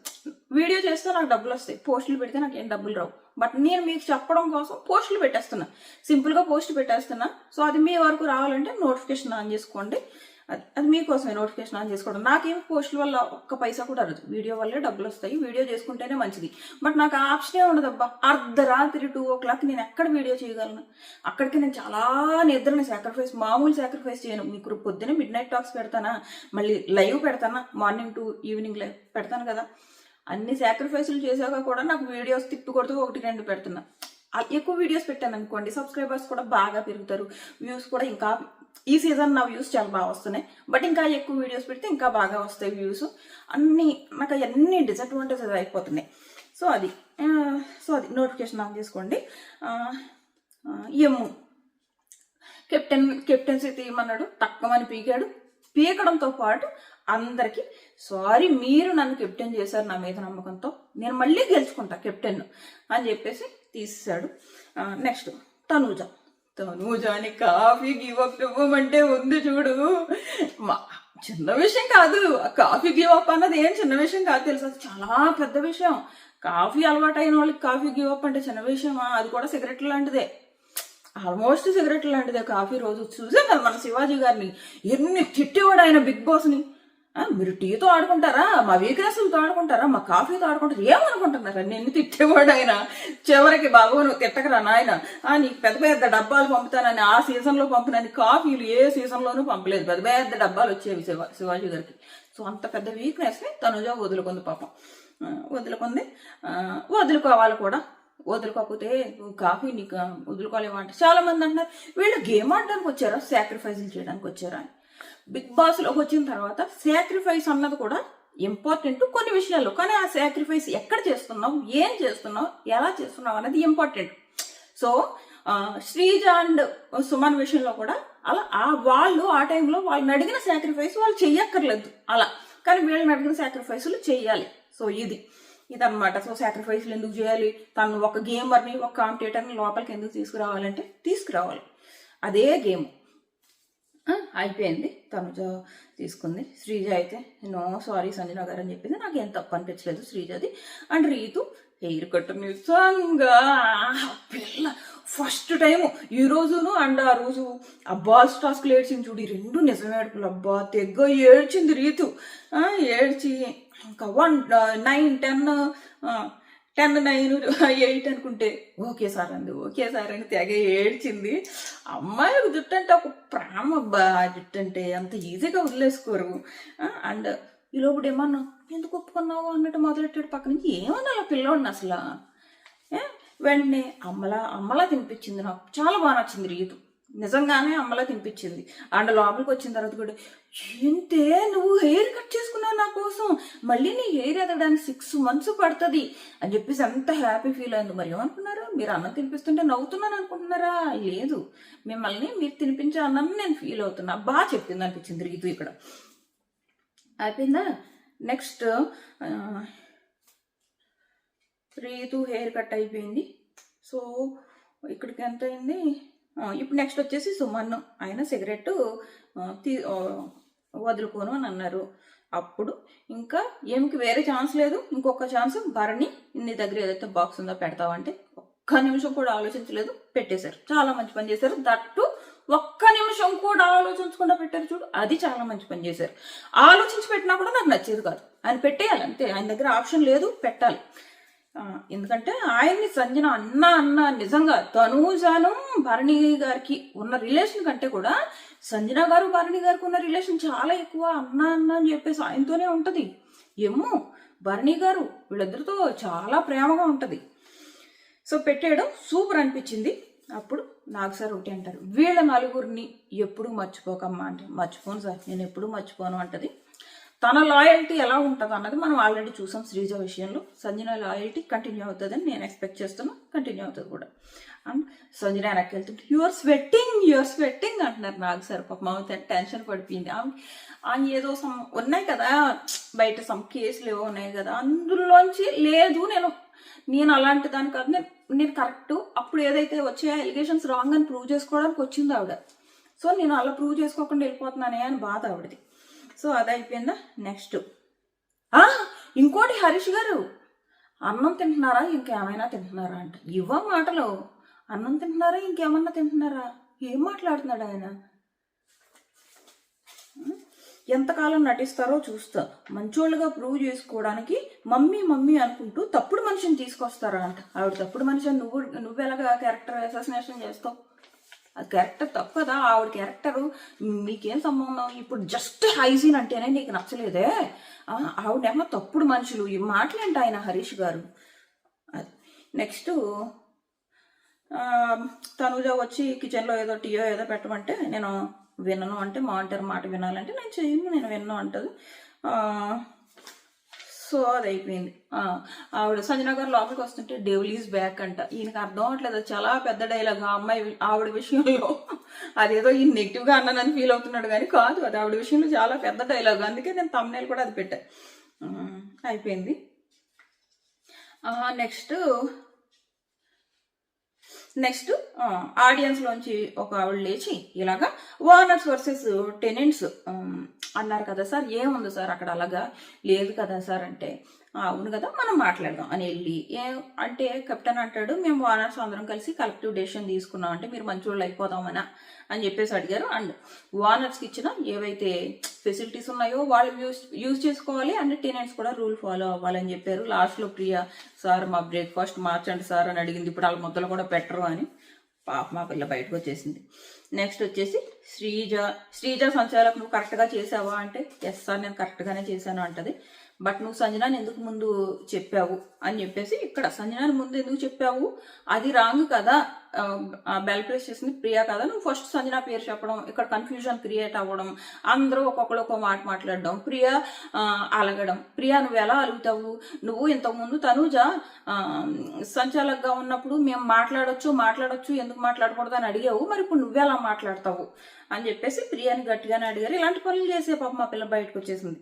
వీడియో చేస్తే నాకు డబ్బులు వస్తాయి, పోస్టులు పెడితే నాకు ఏం డబ్బులు రావు. బట్ నేను మీకు చెప్పడం కోసం పోస్టులు పెట్టేస్తున్నా, సింపుల్గా పోస్ట్ పెట్టేస్తున్నా. సో అది మీ వరకు రావాలంటే నోటిఫికేషన్ ఆన్ చేసుకోండి. అది మీకోసమే నోటిఫికేషన్ ఆన్ చేసుకోవడం. నాకేమి పోస్టుల వల్ల ఒక్క పైసా కూడా రాదు, వీడియో వల్లే డబ్బులు వస్తాయి. వీడియో చేసుకుంటేనే మంచిది. బట్ నాకు ఆ ఆప్షనే ఉండదబ్బా. అర్ధరాత్రి 2 o'clock నేను ఎక్కడ వీడియో చేయగలను? అక్కడికి నేను చాలా నిద్రని సాక్రిఫైస్, మామూలు సాక్రిఫైస్ చేయను. మీకు పొద్దున్నే మిడ్నైట్ టాక్స్ పెడతానా, మళ్ళీ లైవ్ పెడతానా, మార్నింగ్ టు ఈవినింగ్ లైవ్ పెడతాను కదా. అన్ని సాక్రిఫైసులు చేశాక కూడా నాకు వీడియోస్ తిప్పి కొడుతూ 1-2 పెడుతున్నా. ఎక్కువ వీడియోస్ పెట్టాను అనుకోండి, సబ్స్క్రైబర్స్ కూడా బాగా పెరుగుతారు, వ్యూస్ కూడా ఇంకా ఈ సీజన్ నా వ్యూస్ చాలా బాగా వస్తున్నాయి. బట్ ఇంకా ఎక్కువ వీడియోస్ పెడితే ఇంకా బాగా వస్తాయి వ్యూస్. నాకు అన్ని డిసడ్వాంటేజెస్ అయిపోతున్నాయి. సో అది సో అది నోటిఫికేషన్ ఆన్ చేసుకోండి. ఎమ్ము కెప్టెన్సీ తీయమన్నాడు, తక్కువని పీకడంతో పాటు అందరికీ సారీ మీరు నన్ను కెప్టెన్ చేశారు నా మీద నమ్మకంతో, నేను గెలుచుకుంటా కెప్టెన్ అని చెప్పేసి తీసేశాడు. నెక్స్ట్ తనూజాని కాఫీ గివ్ అప్ ఇవ్వమంటే ఉంది చూడు, చిన్న విషయం కాదు. కాఫీ గివ్ అప్ అన్నది ఏం చిన్న విషయం కాదు తెలుసు, అది చాలా పెద్ద విషయం. కాఫీ అలవాటు అయిన వాళ్ళకి కాఫీ గివ్ అప్ అంటే చిన్న విషయమా? అది కూడా సిగరెట్ లాంటిదే, ఆల్మోస్ట్ సిగరెట్ లాంటిదే కాఫీ. రోజు చూసాం కదా మన శివాజీ గారిని, ఎన్ని తిట్టేవాడు ఆయన బిగ్ బాస్ని. మీరు టీతో ఆడుకుంటారా, మా వీక్నెస్లతో ఆడుకుంటారా, మా కాఫీతో ఆడుకుంటారు, ఏమనుకుంటున్నారా? నిన్ను తిట్టేవాడు ఆయన. చివరికి బాబు నువ్వు తిట్టకరా నాయన, నీకు పెద్ద పెద్ద డబ్బాలు పంపుతానని ఆ సీజన్లో పంపినని కాఫీలు ఏ సీజన్లోనూ పంపలేదు, పెద్ద పెద్ద డబ్బాలు వచ్చేవి శివాజీ గారికి. సో అంత పెద్ద వీక్నెస్ని తనుజ వదులుకుంది పాపం, వదులుకోవాలి కూడా. వదులుకోకపోతే కాఫీ నీకు వదులుకోలేమంటే చాలా మంది అంటారు వీళ్ళు గేమ్ ఆడడానికి వచ్చారా, సాక్రిఫైస్లు చేయడానికి వచ్చారా అని. బిగ్ బాస్లోకి వచ్చిన తర్వాత సాక్రిఫైస్ అన్నది కూడా ఇంపార్టెంట్ కొన్ని విషయాల్లో, కానీ ఆ సాక్రిఫైస్ ఎక్కడ చేస్తున్నావు, ఏం చేస్తున్నావు, ఎలా చేస్తున్నావు అనేది important. So Sreeja and Suman విషయంలో కూడా అలా వాళ్ళు ఆ టైంలో వాళ్ళని అడిగిన సాక్రిఫైస్ వాళ్ళు చెయ్యక్కర్లేదు అలా, కానీ వీళ్ళని అడిగిన సాక్రిఫైస్లు చెయ్యాలి. సో ఇదన్నమాట. సో సాక్రిఫైస్లు ఎందుకు చేయాలి, తను ఒక గేమర్ని ఒక కాంపిటేటర్ని లోపలికి ఎందుకు తీసుకురావాలంటే తీసుకురావాలి, అదే గేమ్. అయిపోయింది, తనుజ తీసుకుంది. శ్రీజ అయితే నో సారీ సంజన గారు అని చెప్పింది, నాకు ఏం తప్పు అనిపించలేదు శ్రీజది. అండ్ రీతు హెయిర్ కట్ నిజంగా పిల్ల ఫస్ట్ టైం ఈ రోజును అండ్ ఆ రోజు ఆ బాల్స్ టాస్క్లు ఏడ్చింది చూడు, 2 నిజమే ఏడుపులు. అబ్బా తెగ్గ ఏడ్చింది రీతు, ఏడ్చి ఇంకా 1 9 10 9 8 అనుకుంటే ఓకే సార్ అని తెగ ఏడ్చింది. అమ్మాయికి జుట్టు అంటే ఒక ప్రేమ, అబ్బా జుట్టు అంటే అంత ఈజీగా వదిలేసుకోరు. అండ్ ఈలోపుడు ఏమన్నా ఎందుకు ఒప్పుకున్నావు అన్నట్టు మొదలెట్టాడు పక్క నుంచి. ఏమన్నా అలా పిల్లోడిని అసలు. వెంటనే అమ్మలా తినిపించింది, నాకు చాలా బాగా నచ్చింది రీతు, నిజంగానే అమ్మలా తినిపించింది. అండ్ లోపలికి వచ్చిన తర్వాత కూడా ఏంటే నువ్వు హెయిర్ కట్ చేసుకున్నావు నా కోసం, మళ్ళీ నీ హెయిర్ ఎదగడానికి 6 months పడుతుంది అని చెప్పేసి ఎంత హ్యాపీ ఫీల్ అయింది. మరి ఏమనుకున్నారు, మీరు అన్నం తినిపిస్తుంటే నవ్వుతున్నాను అనుకుంటున్నారా? లేదు, మిమ్మల్ని మీరు తినిపించే అన్నాన్ని నేను ఫీల్ అవుతున్నా. బాగా చెప్పింది అనిపించింది రీతు ఇక్కడ. అయిపోయిందా? నెక్స్ట్ రీతు హెయిర్ కట్ అయిపోయింది. సో ఇక్కడికి ఎంత అయింది. ఇప్పుడు నెక్స్ట్ వచ్చేసి సుమన్, ఆయన సిగరెట్ వదులుకోను అని అన్నారు. అప్పుడు ఇంకా ఏమికి వేరే ఛాన్స్ లేదు, ఇంకొక ఛాన్స్. భరణి నీ దగ్గర ఏదైతే బాక్స్ ఉందో పెడతావంటే ఒక్క నిమిషం కూడా ఆలోచించలేదు, పెట్టేశారు. చాలా మంచి పని చేశారు. దట్టు ఒక్క నిమిషం కూడా ఆలోచించకుండా పెట్టారు చూడు, అది చాలా మంచి పని చేశారు. ఆలోచించి పెట్టినా కూడా నాకు నచ్చేది కాదు, ఆయన పెట్టేయాలి అంతే, ఆయన దగ్గర ఆప్షన్ లేదు, పెట్టాలి. ఎందుకంటే ఆయన్ని సంజన అన్న నిజంగా తనూజాను భరణి గారికి ఉన్న రిలేషన్ కంటే కూడా సంజన గారు భరణి గారికి ఉన్న రిలేషన్ చాలా ఎక్కువ. అన్న అని చెప్పేసి ఆయనతోనే ఉంటది. ఏమో భరణి గారు వీళ్ళిద్దరితో చాలా ప్రేమగా ఉంటది. సో పెట్టేయడం సూపర్ అనిపించింది. అప్పుడు నాకు సార్ ఒకటి అంటారు, వీళ్ళ నలుగురిని ఎప్పుడు మర్చిపోకమ్మా అంటే, మర్చిపోను సార్, నేను ఎప్పుడు మర్చిపోను అంటది. తన లాయల్టీ ఎలా ఉంటుంది అన్నది మనం ఆల్రెడీ చూసాం శ్రీజ విషయంలో. సంజన లాయల్టీ కంటిన్యూ అవుతుందని నేను ఎక్స్పెక్ట్ చేస్తున్నా, కంటిన్యూ అవుతుంది కూడా. అండ్ సంజన వెనక్కి వెళ్తుంటే యువర్ స్వెట్టింగ్ అంటున్నారు నాకు సార్. పాప మామూలు టెన్షన్ పడిపోయింది. ఆమె ఏదో ఉన్నాయి కదా బయట కేసులు ఏవో ఉన్నాయి కదా, అందులోంచి లేదు నేను అలాంటి దాని కాదు, నేను కరెక్ట్. అప్పుడు ఏదైతే వచ్చే ఎలిగేషన్స్ రాంగ్ అని ప్రూవ్ చేసుకోవడానికి వచ్చింది ఆవిడ. సో నేను అలా ప్రూవ్ చేసుకోకుండా వెళ్ళిపోతున్నానే అని బాధ ఆవిడది. సో అది అయిపోయిందా. నెక్స్ట్ ఇంకోటి, హరీష్ గారు అన్నం తింటున్నారా ఇంకేమైనా తింటున్నారా అంట. ఇవ్వ మాటలు, అన్నం తింటున్నారా ఇంకేమన్నా తింటున్నారా, ఏం మాట్లాడుతున్నాడు ఆయన. ఎంతకాలం నటిస్తారో చూస్తా, మంచోళ్ళుగా ప్రూవ్ చేసుకోవడానికి మమ్మీ అనుకుంటూ తప్పుడు మనిషిని తీసుకొస్తారా అంట. ఆవిడ తప్పుడు మనిషి నువ్వెలాగా క్యారెక్టర్ అసాసినేషన్ చేస్తావు, అది క్యారెక్టర్ తప్పు కదా. ఆవిడ క్యారెక్టరు నీకేం సంబంధం, ఇప్పుడు జస్ట్ హైజీన్ అంటేనే నీకు నచ్చలేదే, ఆవిడేమో తప్పుడు మనుషులు, ఈ మాటలేంటి ఆయన హరీష్ గారు. అది నెక్స్ట్ తనుజ వచ్చి కిచెన్లో ఏదో టీయో ఏదో పెట్టమంటే నేను వినను అంటే, మాంటారు మాట వినాలంటే నేను చెయ్యను, నేను విన్ను అంటది. సో అది అయిపోయింది. ఆవిడ సంజన గారు లోపలికి వస్తుంటే డెవిల్ ఈజ్ బ్యాక్ అంట. ఈయనకి అర్థం అవ్వట్లేదు, చాలా పెద్ద డైలాగ్ ఆ అమ్మాయి ఆవిడ విషయంలో. అదేదో ఈయన నెగిటివ్గా అన్నానని ఫీల్ అవుతున్నాడు కానీ కాదు, అది ఆవిడ విషయంలో చాలా పెద్ద డైలాగ్. అందుకే నేను తమ్నేల్ కూడా అది పెట్టాను. అయిపోయింది. నెక్స్ట్ ఆడియన్స్ లోంచి ఒక ఆవిడ లేచి ఇలాగా ఓనర్స్ వర్సెస్ టెనెంట్స్ అన్నారు కదా సార్, ఏముంది సార్ అక్కడ అలాగా లేదు కదా సార్ అంటే, అవును కదా మనం మాట్లాడదాం అని వెళ్ళి అంటే కెప్టెన్ అంటాడు, మేము ఓనర్స్ అందరం కలిసి కలెక్టివ్ డెసిషన్ తీసుకున్నాం అంటే మీరు మంచోళ్ళు అయిపోదామనా అని చెప్పేసి అడిగారు. అండ్ ఓనర్స్కి ఇచ్చిన ఏవైతే ఫెసిలిటీస్ ఉన్నాయో వాళ్ళు యూజ్ చేసుకోవాలి, అండ్ టెనెంట్స్ కూడా రూల్ ఫాలో అవ్వాలని చెప్పారు. లాస్ట్లో ప్రియా సార్ మా బ్రేక్ఫాస్ట్ మార్చండి సార్ అని అడిగింది, ఇప్పుడు వాళ్ళ ముద్దలు కూడా పెట్టరు అని. పాప మా పిల్ల బయటకు వచ్చేసింది. నెక్స్ట్ వచ్చేసి శ్రీజ సంచాలక్ నువ్వు కరెక్ట్గా చేసావా అంటే ఎస్ సార్ నేను కరెక్ట్గానే చేశాను అంటది. బట్ నువ్వు సంజనాని ఎందుకు ముందు చెప్పావు అని చెప్పేసి, ఇక్కడ సంజనాని ముందు ఎందుకు చెప్పావు అది రాంగ్ కదా, బెల్ ప్రెస్ చేసింది ప్రియా కదా, నువ్వు ఫస్ట్ సంజన పేరు చెప్పడం, ఇక్కడ కన్ఫ్యూజన్ క్రియేట్ అవ్వడం, అందరూ ఒక్కొక్కరు ఒక మాట మాట్లాడడం, ప్రియా అలగడం. ప్రియా నువ్వు ఎలా అలుగుతావు, నువ్వు ఇంతకుముందు తనూజ సంచాలకుగా ఉన్నప్పుడు మేము మాట్లాడొచ్చు ఎందుకు మాట్లాడకూడదు అని అడిగావు, మరి ఇప్పుడు నువ్వెలా మాట్లాడతావు అని చెప్పేసి ప్రియాని గట్టిగానే అడిగారు. ఇలాంటి పనులు చేసే పాప మా పిల్ల బయటకు వచ్చేసింది.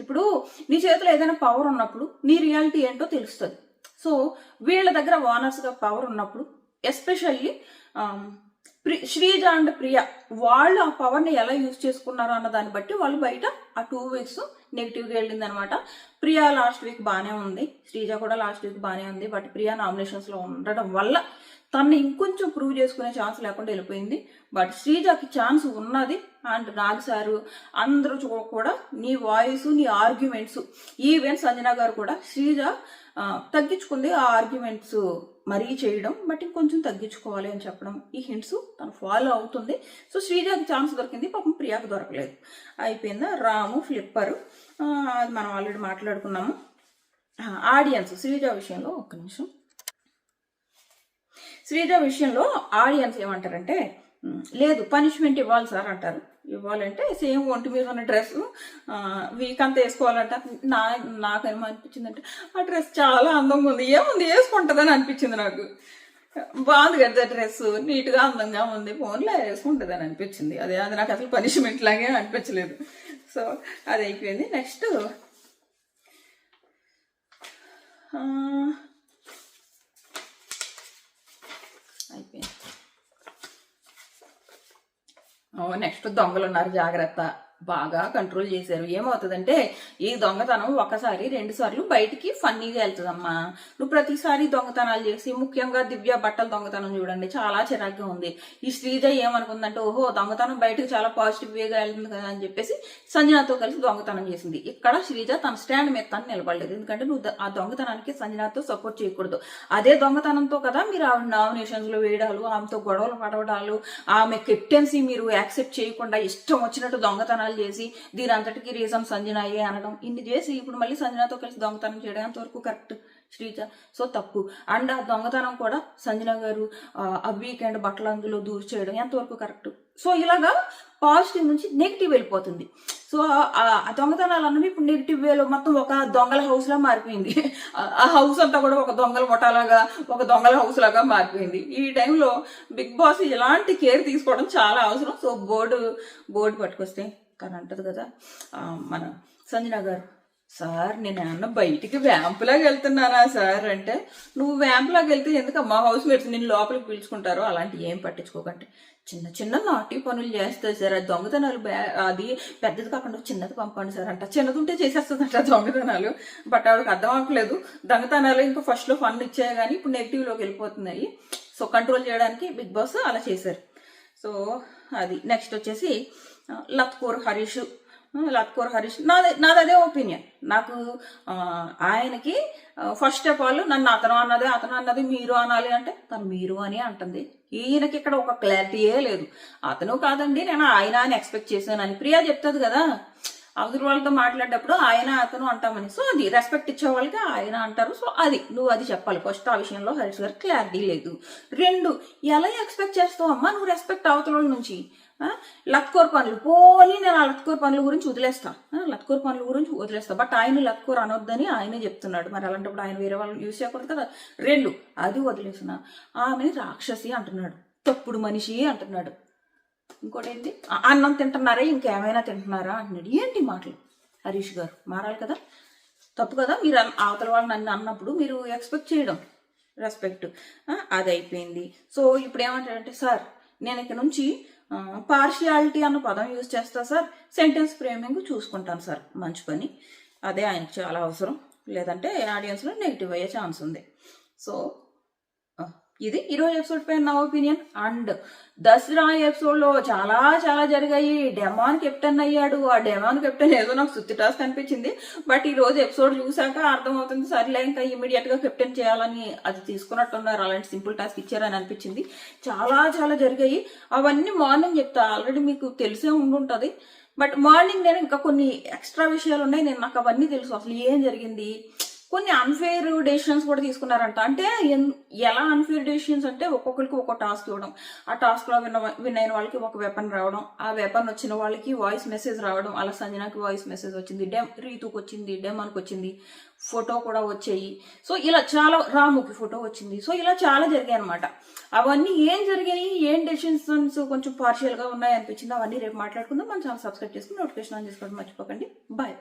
ఇప్పుడు నీ చేతిలో ఏదైనా పవర్ ఉన్నప్పుడు నీ రియాలిటీ ఏంటో తెలుస్తుంది. సో వీళ్ళ దగ్గర ఓనర్స్గా పవర్ ఉన్నప్పుడు ఎస్పెషల్లీ శ్రీజ అండ్ ప్రియా వాళ్ళు ఆ పవర్ని ఎలా యూజ్ చేసుకున్నారో అన్న దాన్ని బట్టి వాళ్ళు బయట ఆ 2 weeks నెగిటివ్గా వెళ్ళింది అనమాట. ప్రియా లాస్ట్ వీక్ బాగానే ఉంది, శ్రీజ కూడా లాస్ట్ వీక్ బాగానే ఉంది. బట్ ప్రియా నామినేషన్స్లో ఉండడం వల్ల తనని ఇంకొంచెం ప్రూవ్ చేసుకునే ఛాన్స్ లేకుండా వెళ్ళిపోయింది. బట్ శ్రీజకి ఛాన్స్ ఉన్నది. అండ్ నాగ్ సారు అందరూ కూడా నీ వాయిస్ నీ ఆర్గ్యుమెంట్స్, ఈవెన్ సంజన గారు కూడా శ్రీజ తగ్గించుకుంది ఆ ఆర్గ్యుమెంట్స్ మరీ చేయడం, బట్ ఇంకొంచెం తగ్గించుకోవాలి అని చెప్పడం, ఈ హింట్స్ తను ఫాలో అవుతుంది. సో శ్రీజకి ఛాన్స్ దొరికింది, పాపం ప్రియాకు దొరకలేదు. అయిపోయిందా. రాము ఫ్లిప్పరు అది మనం ఆల్రెడీ మాట్లాడుకున్నాము. ఆడియన్స్ శ్రీజ విషయంలో ఒక్క నిమిషం. శ్రీజ విషయంలో ఆడియన్స్ ఏమంటారంటే, లేదు పనిష్మెంట్ ఇవ్వాలి సార్ అంటారు. ఇవ్వాలంటే సేమ్ ఒంటి మీద ఉన్న డ్రెస్ వీక్ అంతా వేసుకోవాలంట. నాకేమో అనిపించిందంటే ఆ డ్రెస్ చాలా అందంగా ఉంది, ఏముంది వేసుకుంటుందని అనిపించింది నాకు. బాగుంది కదా డ్రెస్, నీట్గా అందంగా ఉంది, ఫోన్లో వేసుకుంటుందని అనిపించింది. అది నాకు అసలు పనిష్మెంట్ లాగే అనిపించలేదు. సో అది అయిపోయింది. నెక్స్ట్ అయిపోయింది. నెక్స్ట్ దొంగలు ఉన్నారు, జాగ్రత్త. బాగా కంట్రోల్ చేశారు. ఏమవుతుందంటే ఈ దొంగతనం ఒకసారి 2 సార్లు బయటికి ఫన్నీగా వెళ్తుందమ్మా. నువ్వు ప్రతిసారి దొంగతనాలు చేసి, ముఖ్యంగా దివ్య బట్టల దొంగతనం చూడండి చాలా చిరాగ్గా ఉంది. ఈ శ్రీజ ఏమనుకుందంటే, ఓహో దొంగతనం బయటకు చాలా పాజిటివ్ వేగా వెళ్తుంది కదా అని చెప్పేసి సంజనాతో కలిసి దొంగతనం చేసింది. ఇక్కడ శ్రీజ తన స్టాండ్ మీద తను నిలబడలేదు, ఎందుకంటే నువ్వు ఆ దొంగతనానికి సంజనాతో సపోర్ట్ చేయకూడదు. అదే దొంగతనంతో కదా మీరు ఆవిడ నామినేషన్స్ లో వేయడాలు, ఆమెతో గొడవలు పడవడాలు, ఆమె కెప్టెన్సీ మీరు యాక్సెప్ట్ చేయకుండా ఇష్టం వచ్చినట్టు దొంగతనాలు చేసి దీని అంతటికి రీజన్ సంజనాయే అనడం, ఇన్ని చేసి ఇప్పుడు మళ్ళీ సంజనాతో కలిసి దొంగతనం చేయడం ఎంతవరకు కరెక్ట్ శ్రీజ? సో తప్పు. అండ్ ఆ దొంగతనం కూడా సంజన గారు ఆ వీకెండ్ బట్టలు అందులో దూరు చేయడం ఎంతవరకు కరెక్ట్? సో ఇలాగా పాజిటివ్ నుంచి నెగిటివ్ వెళ్ళిపోతుంది. సో ఆ దొంగతనాలు అన్నవి ఇప్పుడు నెగిటివ్ వేలో మొత్తం ఒక దొంగల హౌస్ లా మారిపోయింది. ఆ హౌస్ అంతా కూడా ఒక దొంగల ముఠాలాగా, ఒక దొంగల హౌస్ లాగా మారిపోయింది. ఈ టైంలో బిగ్ బాస్ ఇలాంటి కేర్ తీసుకోవడం చాలా అవసరం. సో బోర్డు పట్టుకొస్తే తను అంటది కదా మన సంజన గారు, సార్ నేను ఏమన్నా బయటికి వ్యాంపులాగా వెళ్తున్నానా సార్ అంటే, నువ్వు వ్యాంపులాగా వెళ్తే ఎందుకు మా హౌస్ మేట్స్ నేను లోపలికి పిలుచుకుంటారో అలాంటి ఏం పట్టించుకోకండి. చిన్న నాటి పనులు చేస్తారు సార్, అది దొంగతనాలు అది పెద్దది కాకుండా చిన్నది పంపండి సార్ అంట. చిన్నది ఉంటే చేసేస్తుందంట దొంగతనాలు. బట్ ఆవిడకి అర్థం అవ్వట్లేదు, దొంగతనాలు ఇంకా ఫస్ట్లో ఫన్ ఇచ్చాయి కానీ ఇప్పుడు నెగిటివ్లోకి వెళ్ళిపోతున్నాయి. సో కంట్రోల్ చేయడానికి బిగ్ బాస్ అలా చేశారు. సో అది. నెక్స్ట్ వచ్చేసి లత్కూర్ హరీష్ నాది అదే ఒపీనియన్. నాకు ఆయనకి ఫస్ట్ ఆఫ్ ఆల్ నన్ను అతను అన్నది మీరు అనాలి అంటే తను మీరు అని అంటుంది. ఈయనకి ఇక్కడ ఒక క్లారిటీయే లేదు. అతను కాదండి నేను ఆయన అని ఎక్స్పెక్ట్ చేశాను అని ప్రియా చెప్తుంది కదా అవతల వాళ్ళతో మాట్లాడేటప్పుడు ఆయన అతను అంటామని. సో అది రెస్పెక్ట్ ఇచ్చే వాళ్ళకి ఆయన అంటారు. సో అది నువ్వు అది చెప్పాలి ఫస్ట్. ఆ విషయంలో హరీష్ గారు క్లారిటీ లేదు. 2 ఎలా ఎక్స్పెక్ట్ చేస్తావు అమ్మా నువ్వు రెస్పెక్ట్ అవతల వాళ్ళ నుంచి? లత్కోర్ పనులు పోనీ నేను ఆ లత్కోర్ పనుల గురించి లత్కోర్ పనుల గురించి వదిలేస్తా. బట్ ఆయన లత్కోర్ అనొద్దని ఆయనే చెప్తున్నాడు. మరి అలాంటప్పుడు ఆయన వేరే వాళ్ళని యూజ్ చేయకూడదు కదా. 2 అది వదిలేసిన ఆమె రాక్షసి అంటున్నాడు, తప్పుడు మనిషి అంటున్నాడు. ఇంకోటి ఏంటి, అన్నం తింటున్నారా ఇంకేమైనా తింటున్నారా అంటున్నాడు. ఏంటి మాటలు హరీష్ గారు, మారాలి కదా, తప్పు కదా. మీరు అవతల వాళ్ళు నన్ను అన్నప్పుడు మీరు ఎక్స్పెక్ట్ చేయడం, రెస్పెక్ట్, అది అయిపోయింది. సో ఇప్పుడు ఏమంటాడంటే, సార్ నేను ఇక్కడ నుంచి పార్షియాలిటీ అన్న పదం యూజ్ చేస్తా సార్, సెంటెన్స్ ఫ్రేమింగ్ చూసుకుంటాను సార్. మంచి పని, అదే ఆయనకు చాలా అవసరం, లేదంటే ఆడియన్స్లో నెగిటివ్ అయ్యే ఛాన్స్ ఉంది. సో ఇది ఈరోజు ఎపిసోడ్ పైన నా ఒపీనియన్. అండ్ దసరా ఎపిసోడ్లో చాలా చాలా జరిగాయి. డెమాన్ కెప్టెన్ అయ్యాడు. ఆ డెమాన్ కెప్టెన్ ఏదో నాకు సుత్తి టాస్క్ అనిపించింది. బట్ ఈ రోజు ఎపిసోడ్ చూసాక అర్థమవుతుంది, సర్లే ఇంకా ఇమీడియట్ గా కెప్టెన్ చేయాలని అది తీసుకున్నట్టున్నారు, అలాంటి సింపుల్ టాస్క్ ఇచ్చారని అనిపించింది. చాలా చాలా జరిగాయి. అవన్నీ మార్నింగ్ చెప్తా, ఆల్రెడీ మీకు తెలిసే ఉండుంటది. బట్ మార్నింగ్ నేను ఇంకా కొన్ని ఎక్స్ట్రా విషయాలు ఉన్నాయి, నేను నాకు అవన్నీ తెలుసు అసలు ఏం జరిగింది. కొన్ని అన్ఫేర్ డెసిషన్స్ కూడా తీసుకున్నారంట. అంటే ఎలా అన్ఫేర్ డెసిషన్స్ అంటే, ఒక్కొక్కరికి ఒక్కో టాస్క్ ఇవ్వడం, ఆ టాస్క్ లో విన్ అయిన వాళ్ళకి ఒక వెపన్ రావడం, ఆ వెపన్ వచ్చిన వాళ్ళకి వాయిస్ మెసేజ్ రావడం. అలా సంజనాకి వాయిస్ మెసేజ్ వచ్చింది, రీతుకి వచ్చింది, డెమాన్కి వచ్చింది, ఫోటో కూడా వచ్చాయి. సో ఇలా చాలా, రాముకి ఫోటో వచ్చింది. సో ఇలా చాలా జరిగాయి అనమాట. అవన్నీ ఏం జరిగాయి, ఏం డెసిషన్స్ కొంచెం పార్షియల్ గా ఉన్నాయి అనిపించింది, అవన్నీ రేపు మాట్లాడుకుందాం. మన ఛానల్ సబ్స్క్రైబ్ చేసుకుని నోటిఫికేషన్ ఆన్ చేసుకోవడం మర్చిపోకండి. బాయ్.